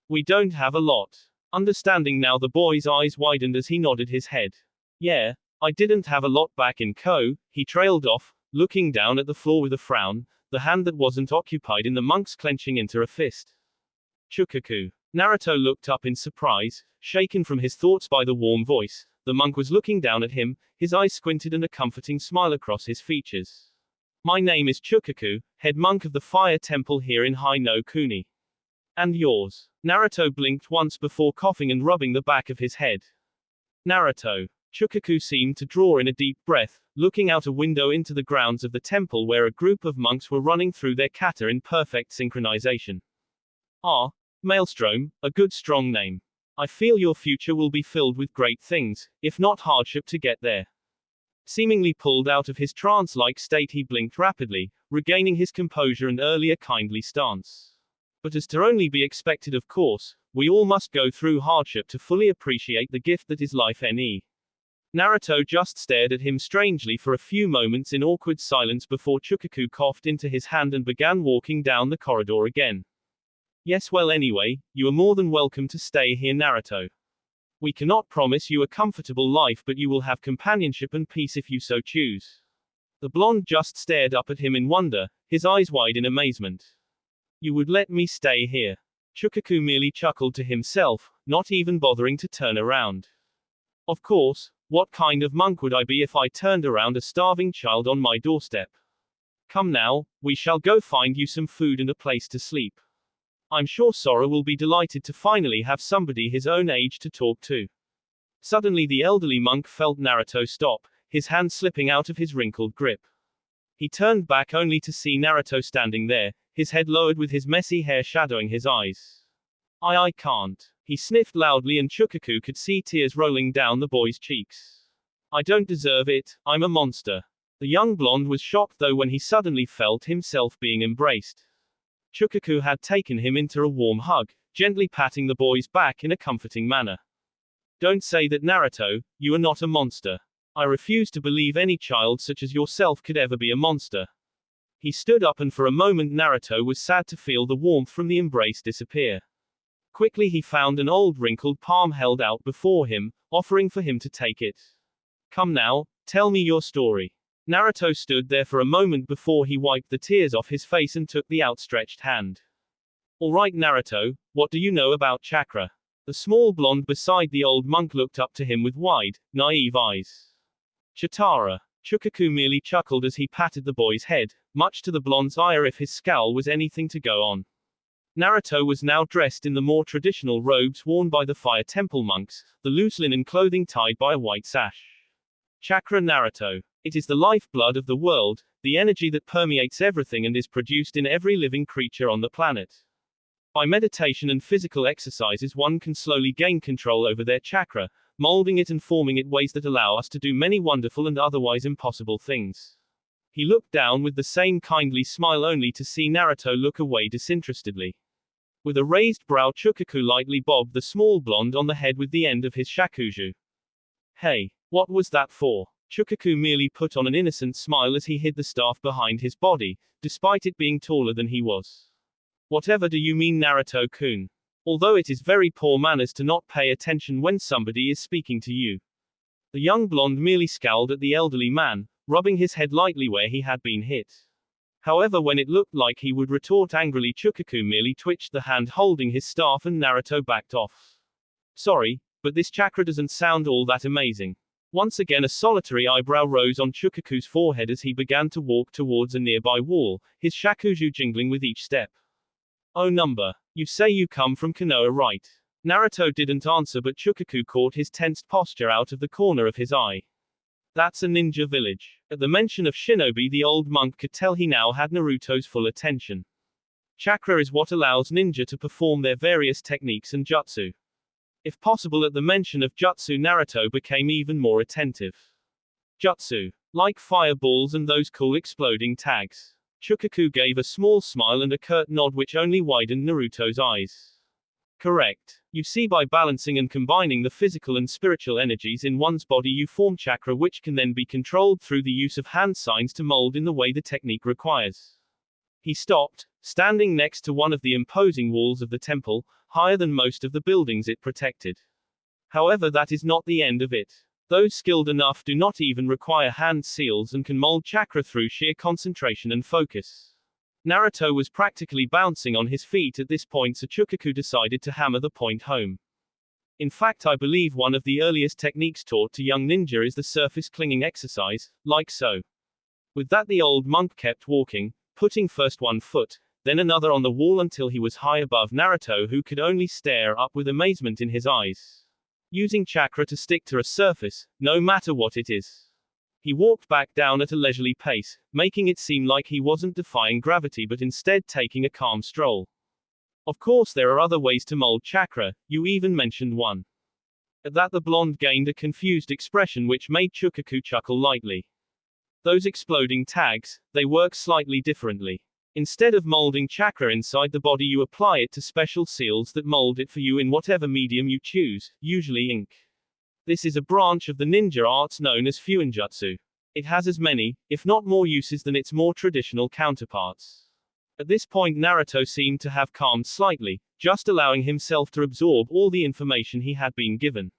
S1: We don't have a lot. Understanding now, the boy's eyes widened as he nodded his head. Yeah, I didn't have a lot back in Ko, he trailed off, looking down at the floor with a frown, the hand that wasn't occupied in the monk's clenching into a fist. Chukaku. Naruto looked up in surprise, shaken from his thoughts by the warm voice. The monk was looking down at him, his eyes squinted and a comforting smile across his features. My name is Chukaku, head monk of the fire temple here in Hai no Kuni. And yours? Naruto blinked once before coughing and rubbing the back of his head. Naruto. Chukaku seemed to draw in a deep breath, looking out a window into the grounds of the temple where a group of monks were running through their kata in perfect synchronization. Ah, Maelstrom, a good strong name. I feel your future will be filled with great things, if not hardship to get there. Seemingly pulled out of his trance-like state, he blinked rapidly, regaining his composure and earlier kindly stance. But as to only be expected, of course, we all must go through hardship to fully appreciate the gift that is life. Naruto just stared at him strangely for a few moments in awkward silence before Chukaku coughed into his hand and began walking down the corridor again. Yes, well, anyway, you are more than welcome to stay here, Naruto. We cannot promise you a comfortable life, but you will have companionship and peace if you so choose. The blonde just stared up at him in wonder, his eyes wide in amazement. You would let me stay here? Chukaku merely chuckled to himself, not even bothering to turn around. Of course, what kind of monk would I be if I turned around a starving child on my doorstep? Come now, we shall go find you some food and a place to sleep. I'm sure Sora will be delighted to finally have somebody his own age to talk to. Suddenly the elderly monk felt Naruto stop, his hand slipping out of his wrinkled grip. He turned back only to see Naruto standing there, his head lowered with his messy hair shadowing his eyes. I can't. He sniffed loudly and Chukaku could see tears rolling down the boy's cheeks. I don't deserve it, I'm a monster. The young blonde was shocked though when he suddenly felt himself being embraced. Chukaku had taken him into a warm hug, gently patting the boy's back in a comforting manner. Don't say that, Naruto, you are not a monster. I refuse to believe any child such as yourself could ever be a monster. He stood up and for a moment Naruto was sad to feel the warmth from the embrace disappear. Quickly he found an old wrinkled palm held out before him, offering for him to take it. Come now, tell me your story. Naruto stood there for a moment before he wiped the tears off his face and took the outstretched hand. Alright Naruto, what do you know about chakra? The small blonde beside the old monk looked up to him with wide, naive eyes. Chitara. Chukaku merely chuckled as he patted the boy's head, much to the blonde's ire if his scowl was anything to go on. Naruto was now dressed in the more traditional robes worn by the Fire Temple monks, the loose linen clothing tied by a white sash. Chakra Naruto. It is the lifeblood of the world, the energy that permeates everything and is produced in every living creature on the planet. By meditation and physical exercises one can slowly gain control over their chakra, molding it and forming it ways that allow us to do many wonderful and otherwise impossible things. He looked down with the same kindly smile only to see Naruto look away disinterestedly. With a raised brow Chukaku lightly bobbed the small blonde on the head with the end of his shakuju. Hey, what was that for? Chukaku merely put on an innocent smile as he hid the staff behind his body, despite it being taller than he was. Whatever do you mean Naruto-kun? Although it is very poor manners to not pay attention when somebody is speaking to you. The young blonde merely scowled at the elderly man, rubbing his head lightly where he had been hit. However, when it looked like he would retort angrily, Chukaku merely twitched the hand holding his staff and Naruto backed off. Sorry, but this chakra doesn't sound all that amazing. Once again a solitary eyebrow rose on Chukaku's forehead as he began to walk towards a nearby wall, his shakuju jingling with each step. Oh number. You say you come from Konoha, right? Naruto didn't answer, but Chukaku caught his tensed posture out of the corner of his eye. That's a ninja village. At the mention of shinobi the old monk could tell he now had Naruto's full attention. Chakra is what allows ninja to perform their various techniques and jutsu. If possible, at the mention of jutsu Naruto became even more attentive. Jutsu. Like fireballs and those cool exploding tags. Chukaku gave a small smile and a curt nod which only widened Naruto's eyes. Correct. You see, by balancing and combining the physical and spiritual energies in one's body you form chakra which can then be controlled through the use of hand signs to mold in the way the technique requires. He stopped, standing next to one of the imposing walls of the temple, higher than most of the buildings it protected. However, that is not the end of it. Those skilled enough do not even require hand seals and can mold chakra through sheer concentration and focus. Naruto was practically bouncing on his feet at this point, so Chukaku decided to hammer the point home. In fact, I believe one of the earliest techniques taught to young ninja is the surface clinging exercise, like so. With that the old monk kept walking, putting first one foot, then another on the wall until he was high above Naruto, who could only stare up with amazement in his eyes. Using chakra to stick to a surface, no matter what it is. He walked back down at a leisurely pace, making it seem like he wasn't defying gravity but instead taking a calm stroll. Of course there are other ways to mold chakra, you even mentioned one. At that the blonde gained a confused expression which made Chukaku chuckle lightly. Those exploding tags, they work slightly differently. Instead of molding chakra inside the body you apply it to special seals that mold it for you in whatever medium you choose, usually ink. This is a branch of the ninja arts known as fuinjutsu. It has as many, if not more uses than its more traditional counterparts. At this point Naruto seemed to have calmed slightly, just allowing himself to absorb all the information he had been given.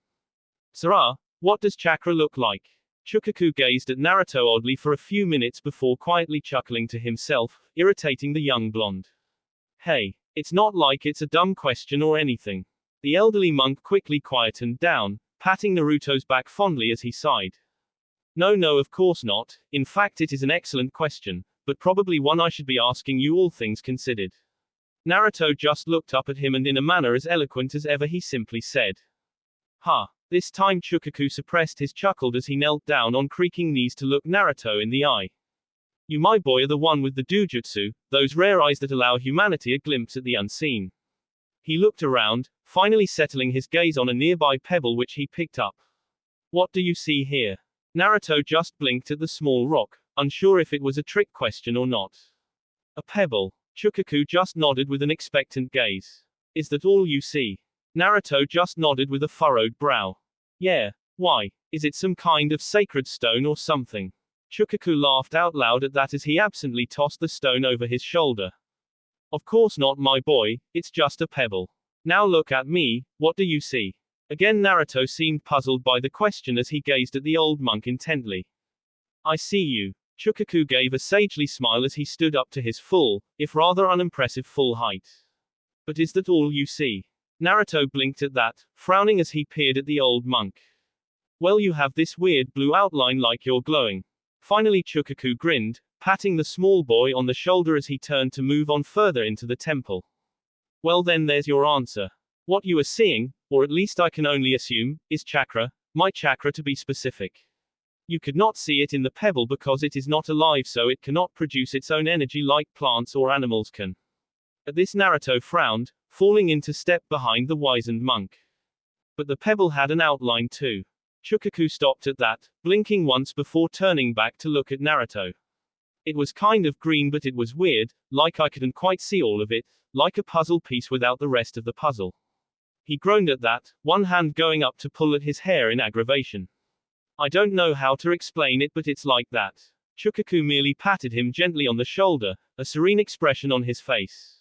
S1: Sara, what does chakra look like? Chukaku gazed at Naruto oddly for a few minutes before quietly chuckling to himself, irritating the young blonde. Hey, it's not like it's a dumb question or anything. The elderly monk quickly quietened down, patting Naruto's back fondly as he sighed. No, of course not. In fact, it is an excellent question, but probably one I should be asking you all things considered. Naruto just looked up at him and in a manner as eloquent as ever he simply said. Ha. This time Chukaku suppressed his chuckle as he knelt down on creaking knees to look Naruto in the eye. You, my boy, are the one with the dujutsu, those rare eyes that allow humanity a glimpse at the unseen. He looked around, finally settling his gaze on a nearby pebble which he picked up. What do you see here? Naruto just blinked at the small rock, unsure if it was a trick question or not. A pebble. Chukaku just nodded with an expectant gaze. Is that all you see? Naruto just nodded with a furrowed brow. Yeah. Why? Is it some kind of sacred stone or something? Chukaku laughed out loud at that as he absently tossed the stone over his shoulder. Of course not, my boy, it's just a pebble. Now look at me, what do you see? Again Naruto seemed puzzled by the question as he gazed at the old monk intently. I see you. Chukaku gave a sagely smile as he stood up to his full, if rather unimpressive full height. But is that all you see? Naruto blinked at that, frowning as he peered at the old monk. Well, you have this weird blue outline like you're glowing. Finally Chukaku grinned, patting the small boy on the shoulder as he turned to move on further into the temple. Well then there's your answer. What you are seeing, or at least I can only assume, is chakra, my chakra to be specific. You could not see it in the pebble because it is not alive, so it cannot produce its own energy like plants or animals can. At this Naruto frowned, falling into step behind the wizened monk. But the pebble had an outline too. Chukaku stopped at that, blinking once before turning back to look at Naruto. It was kind of green, but it was weird, like I couldn't quite see all of it, like a puzzle piece without the rest of the puzzle. He groaned at that, one hand going up to pull at his hair in aggravation. I don't know how to explain it, but it's like that. Chukaku merely patted him gently on the shoulder, a serene expression on his face.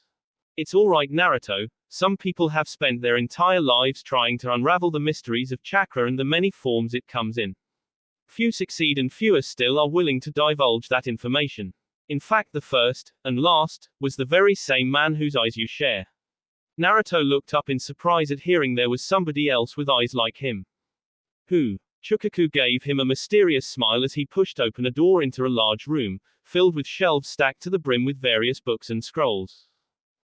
S1: It's alright, Naruto, some people have spent their entire lives trying to unravel the mysteries of chakra and the many forms it comes in. Few succeed and fewer still are willing to divulge that information. In fact, the first, and last, was the very same man whose eyes you share. Naruto looked up in surprise at hearing there was somebody else with eyes like him. Who? Chukaku gave him a mysterious smile as he pushed open a door into a large room, filled with shelves stacked to the brim with various books and scrolls.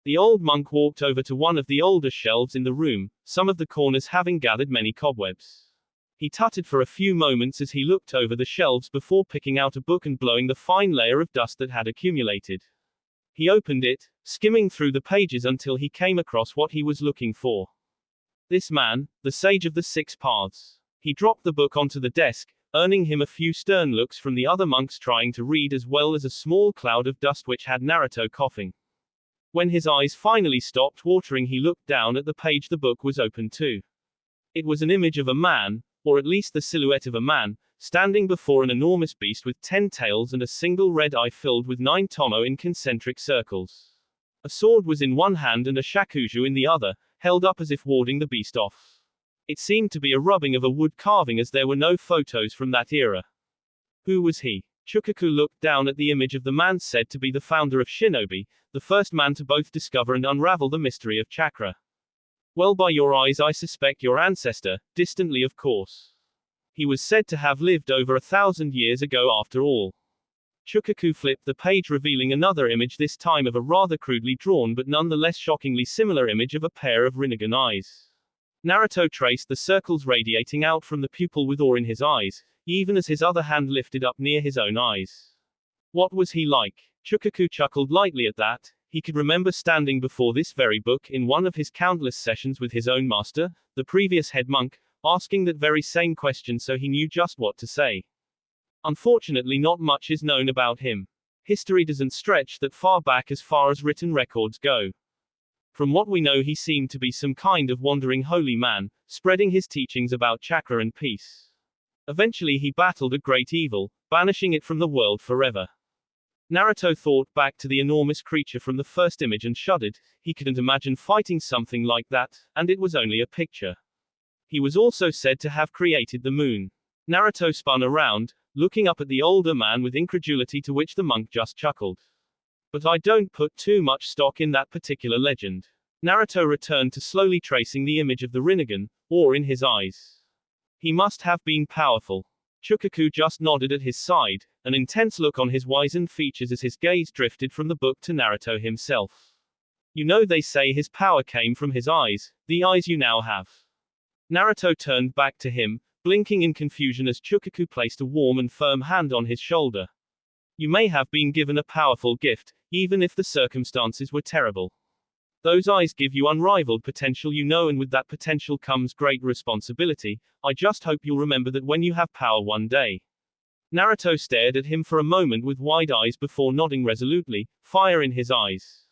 S1: The old monk walked over to one of the older shelves in the room, some of the corners having gathered many cobwebs. He tutted for a few moments as he looked over the shelves before picking out a book and blowing the fine layer of dust that had accumulated. He opened it, skimming through the pages until he came across what he was looking for. This man, the sage of the six paths. He dropped the book onto the desk, earning him a few stern looks from the other monks trying to read, as well as a small cloud of dust which had Naruto coughing. When his eyes finally stopped watering, he looked down at the page the book was open to. It was an image of a man, or at least the silhouette of a man, standing before an enormous beast with 10 tails and a single red eye filled with 9 tomo in concentric circles. A sword was in one hand and a shakuju in the other, held up as if warding the beast off. It seemed to be a rubbing of a wood carving, as there were no photos from that era. Who was he? Chukaku looked down at the image of the man said to be the founder of Shinobi, the first man to both discover and unravel the mystery of chakra. Well, by your eyes I suspect your ancestor, distantly of course. He was said to have lived over 1,000 years ago after all. Chukaku flipped the page, revealing another image, this time of a rather crudely drawn but nonetheless shockingly similar image of a pair of Rinnegan eyes. Naruto traced the circles radiating out from the pupil with awe in his eyes, even as his other hand lifted up near his own eyes. What was he like? Chukaku chuckled lightly at that. He could remember standing before this very book in one of his countless sessions with his own master, the previous head monk, asking that very same question, so he knew just what to say. Unfortunately, not much is known about him. History doesn't stretch that far back as far as written records go. From what we know, he seemed to be some kind of wandering holy man, spreading his teachings about chakra and peace. Eventually he battled a great evil, banishing it from the world forever. Naruto thought back to the enormous creature from the first image and shuddered. He couldn't imagine fighting something like that, and it was only a picture. He was also said to have created the moon. Naruto spun around, looking up at the older man with incredulity, to which the monk just chuckled. But I don't put too much stock in that particular legend. Naruto returned to slowly tracing the image of the Rinnegan, awe in his eyes. He must have been powerful. Chukaku just nodded at his side, an intense look on his wizened features as his gaze drifted from the book to Naruto himself. You know, they say his power came from his eyes, the eyes you now have. Naruto turned back to him, blinking in confusion as Chukaku placed a warm and firm hand on his shoulder. You may have been given a powerful gift, even if the circumstances were terrible. Those eyes give you unrivaled potential, you know, and with that potential comes great responsibility. I just hope you'll remember that when you have power one day. Naruto stared at him for a moment with wide eyes before nodding resolutely, fire in his eyes.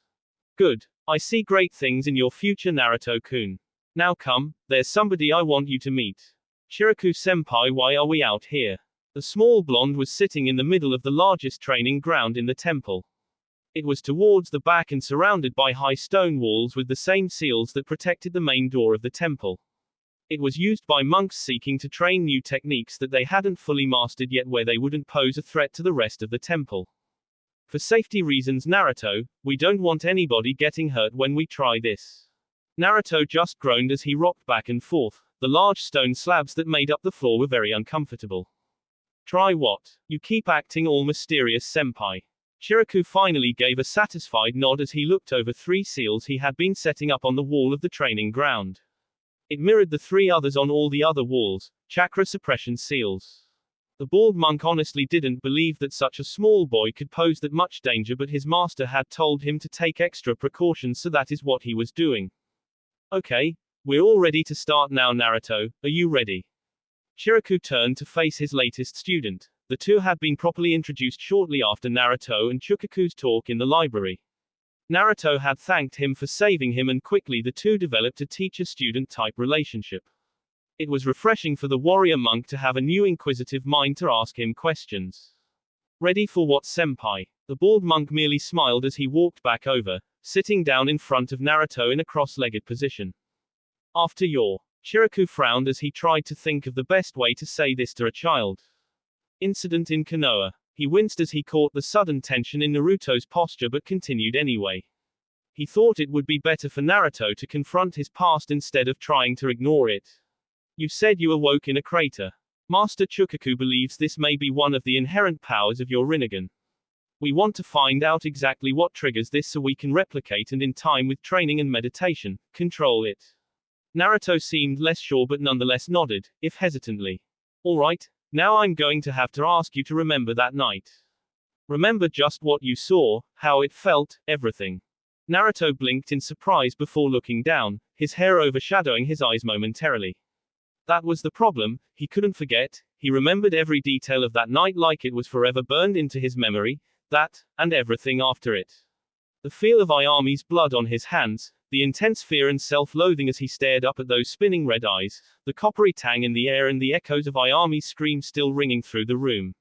S1: Good. I see great things in your future, Naruto-kun. Now come, there's somebody I want you to meet. Shiraku-senpai, why are we out here? The small blonde was sitting in the middle of the largest training ground in the temple. It was towards the back and surrounded by high stone walls with the same seals that protected the main door of the temple. It was used by monks seeking to train new techniques that they hadn't fully mastered yet where they wouldn't pose a threat to the rest of the temple. For safety reasons, Naruto, we don't want anybody getting hurt when we try this. Naruto just groaned as he rocked back and forth. The large stone slabs that made up the floor were very uncomfortable. Try what? You keep acting all mysterious, senpai. Chiraku finally gave a satisfied nod as he looked over 3 seals he had been setting up on the wall of the training ground. It mirrored the 3 others on all the other walls, chakra suppression seals. The bald monk honestly didn't believe that such a small boy could pose that much danger, but his master had told him to take extra precautions, so that is what he was doing. Okay, we're all ready to start now, Naruto, are you ready? Chiraku turned to face his latest student. The two had been properly introduced shortly after Naruto and Chukaku's talk in the library. Naruto had thanked him for saving him, and quickly the two developed a teacher-student type relationship. It was refreshing for the warrior monk to have a new inquisitive mind to ask him questions. Ready for what, senpai? The bald monk merely smiled as he walked back over, sitting down in front of Naruto in a cross-legged position. After your. Chiraku frowned as he tried to think of the best way to say this to a child. Incident in Konoha. He winced as he caught the sudden tension in Naruto's posture, but continued anyway. He thought it would be better for Naruto to confront his past instead of trying to ignore it. You said you awoke in a crater. Master Chukaku believes this may be one of the inherent powers of your Rinnegan. We want to find out exactly what triggers this so we can replicate and in time with training and meditation, control it. Naruto seemed less sure but nonetheless nodded, if hesitantly. Alright, now I'm going to have to ask you to remember that night. Remember just what you saw, how it felt, everything. Naruto blinked in surprise before looking down, his hair overshadowing his eyes momentarily. That was the problem, he couldn't forget, he remembered every detail of that night like it was forever burned into his memory, that, and everything after it. The feel of Ayami's blood on his hands, the intense fear and self-loathing as he stared up at those spinning red eyes, the coppery tang in the air and the echoes of Ayami's scream still ringing through the room.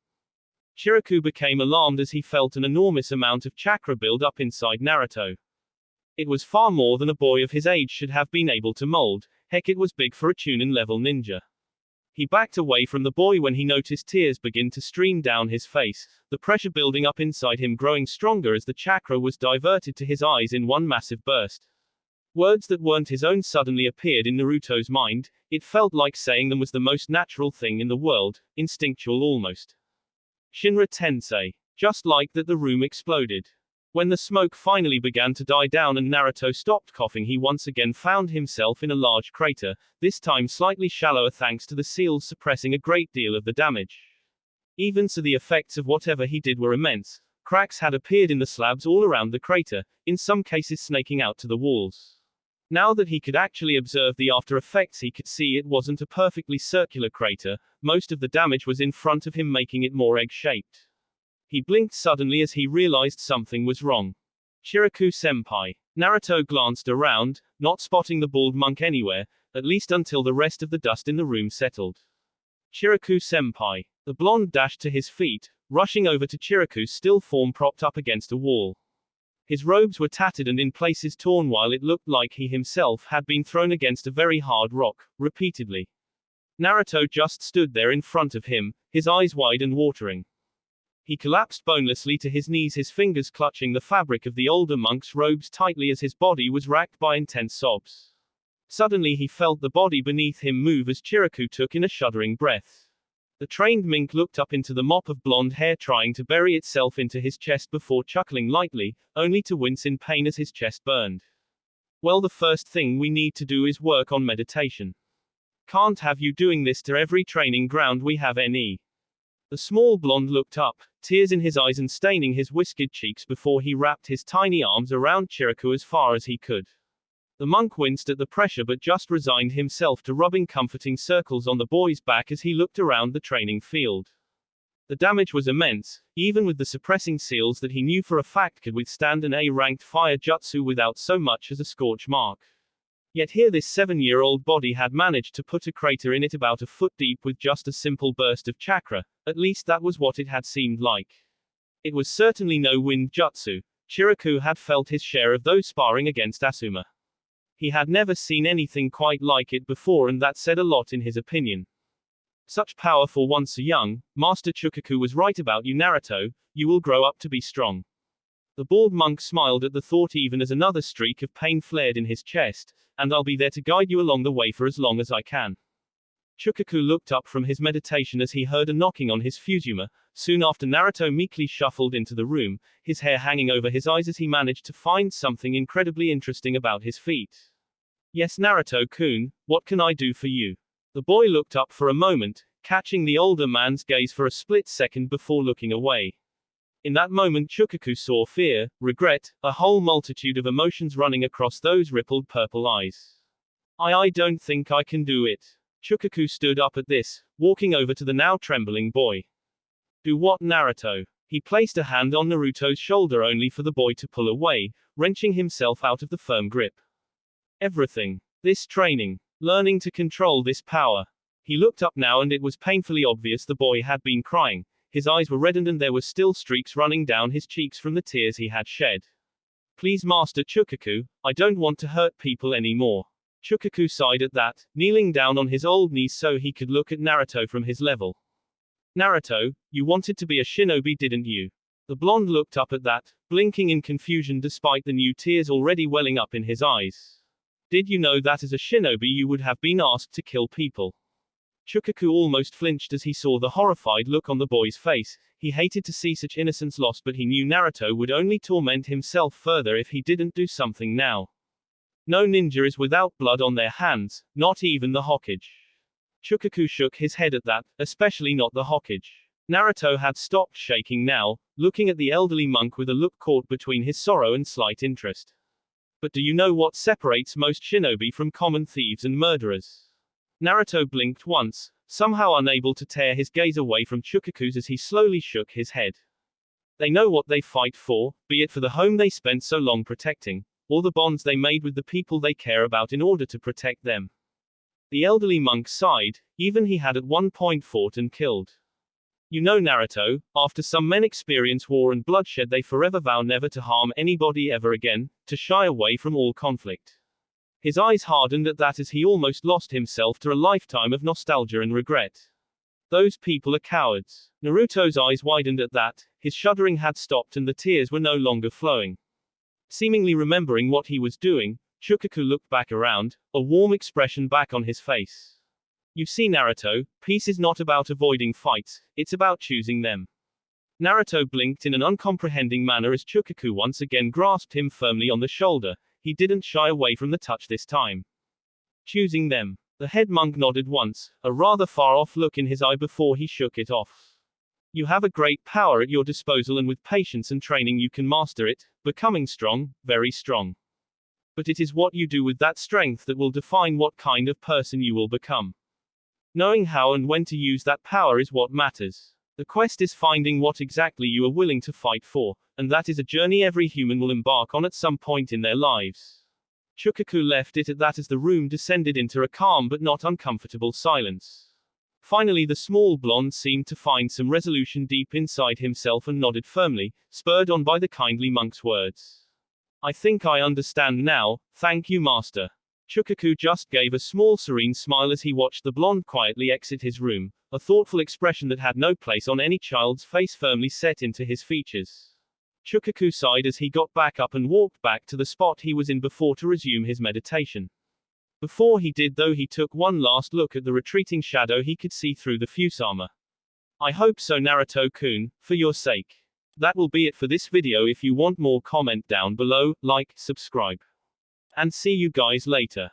S1: Chiraku became alarmed as he felt an enormous amount of chakra build up inside Naruto. It was far more than a boy of his age should have been able to mold, heck, it was big for a Chunin-level ninja. He backed away from the boy when he noticed tears begin to stream down his face, the pressure building up inside him growing stronger as the chakra was diverted to his eyes in one massive burst. Words that weren't his own suddenly appeared in Naruto's mind, it felt like saying them was the most natural thing in the world, instinctual almost. Shinra Tensei. Just like that the room exploded. When the smoke finally began to die down and Naruto stopped coughing, he once again found himself in a large crater, this time slightly shallower thanks to the seals suppressing a great deal of the damage. Even so, the effects of whatever he did were immense. Cracks had appeared in the slabs all around the crater, in some cases snaking out to the walls. Now that he could actually observe the after effects, he could see it wasn't a perfectly circular crater, most of the damage was in front of him, making it more egg-shaped. He blinked suddenly as he realized something was wrong. Chiraku-senpai. Naruto glanced around, not spotting the bald monk anywhere, at least until the rest of the dust in the room settled. Chiraku-senpai. The blonde dashed to his feet, rushing over to Chiraku's still form propped up against a wall. His robes were tattered and in places torn, while it looked like he himself had been thrown against a very hard rock, repeatedly. Naruto just stood there in front of him, his eyes wide and watering. He collapsed bonelessly to his knees, his fingers clutching the fabric of the older monk's robes tightly as his body was racked by intense sobs. Suddenly he felt the body beneath him move as Chiraku took in a shuddering breath. The trained mink looked up into the mop of blonde hair, trying to bury itself into his chest before chuckling lightly, only to wince in pain as his chest burned. Well, the first thing we need to do is work on meditation. Can't have you doing this to every training ground we have any. The small blonde looked up, tears in his eyes and staining his whisked cheeks before he wrapped his tiny arms around Chiraku as far as he could. The monk winced at the pressure but just resigned himself to rubbing comforting circles on the boy's back as he looked around the training field. The damage was immense, even with the suppressing seals that he knew for a fact could withstand an A-ranked fire jutsu without so much as a scorch mark. Yet here this 7-year-old body had managed to put a crater in it about a foot deep with just a simple burst of chakra, at least that was what it had seemed like. It was certainly no wind jutsu. Chiraku had felt his share of those sparring against Asuma. He had never seen anything quite like it before, and that said a lot in his opinion. Such power for once so young. Master Chukaku was right about you, Naruto. You will grow up to be strong. The bald monk smiled at the thought even as another streak of pain flared in his chest, and I'll be there to guide you along the way for as long as I can. Chukaku looked up from his meditation as he heard a knocking on his fusuma. Soon after, Naruto meekly shuffled into the room, his hair hanging over his eyes as he managed to find something incredibly interesting about his feet. Yes, Naruto-kun, what can I do for you? The boy looked up for a moment, catching the older man's gaze for a split second before looking away. In that moment, Chukaku saw fear, regret, a whole multitude of emotions running across those rippled purple eyes. I don't think I can do it. Chukaku stood up at this, walking over to the now trembling boy. Do what, Naruto? He placed a hand on Naruto's shoulder only for the boy to pull away, wrenching himself out of the firm grip. Everything. This training. Learning to control this power. He looked up now and it was painfully obvious the boy had been crying. His eyes were reddened and there were still streaks running down his cheeks from the tears he had shed. Please, Master Chukaku, I don't want to hurt people anymore. Chukaku sighed at that, kneeling down on his old knees so he could look at Naruto from his level. Naruto, you wanted to be a shinobi, didn't you? The blonde looked up at that, blinking in confusion despite the new tears already welling up in his eyes. Did you know that as a shinobi you would have been asked to kill people? Chukaku almost flinched as he saw the horrified look on the boy's face. He hated to see such innocence lost, but he knew Naruto would only torment himself further if he didn't do something now. No ninja is without blood on their hands, not even the Hokage. Chukaku shook his head at that, especially not the Hokage. Naruto had stopped shaking now, looking at the elderly monk with a look caught between his sorrow and slight interest. But do you know what separates most shinobi from common thieves and murderers? Naruto blinked once, somehow unable to tear his gaze away from Chukaku's as he slowly shook his head. They know what they fight for, be it for the home they spent so long protecting, or the bonds they made with the people they care about in order to protect them. The elderly monk sighed, even he had at one point fought and killed. You know, Naruto, after some men experience war and bloodshed, they forever vow never to harm anybody ever again, to shy away from all conflict. His eyes hardened at that as he almost lost himself to a lifetime of nostalgia and regret. Those people are cowards. Naruto's eyes widened at that, his shuddering had stopped and the tears were no longer flowing. Seemingly remembering what he was doing, Chukaku looked back around, a warm expression back on his face. You see, Naruto, peace is not about avoiding fights, it's about choosing them. Naruto blinked in an uncomprehending manner as Chukaku once again grasped him firmly on the shoulder. He didn't shy away from the touch this time. Choosing them. The head monk nodded once, a rather far-off look in his eye before he shook it off. You have a great power at your disposal, and with patience and training you can master it, becoming strong, very strong. But it is what you do with that strength that will define what kind of person you will become. Knowing how and when to use that power is what matters. The quest is finding what exactly you are willing to fight for, and that is a journey every human will embark on at some point in their lives. Chukaku left it at that as the room descended into a calm but not uncomfortable silence. Finally, the small blonde seemed to find some resolution deep inside himself and nodded firmly, spurred on by the kindly monk's words. I think I understand now, thank you, master. Chukaku just gave a small serene smile as he watched the blonde quietly exit his room, a thoughtful expression that had no place on any child's face firmly set into his features. Chukaku sighed as he got back up and walked back to the spot he was in before to resume his meditation. Before he did though, he took one last look at the retreating shadow he could see through the fusama. I hope so, Naruto-kun, for your sake. That will be it for this video. If you want more, comment down below, like, subscribe. And see you guys later.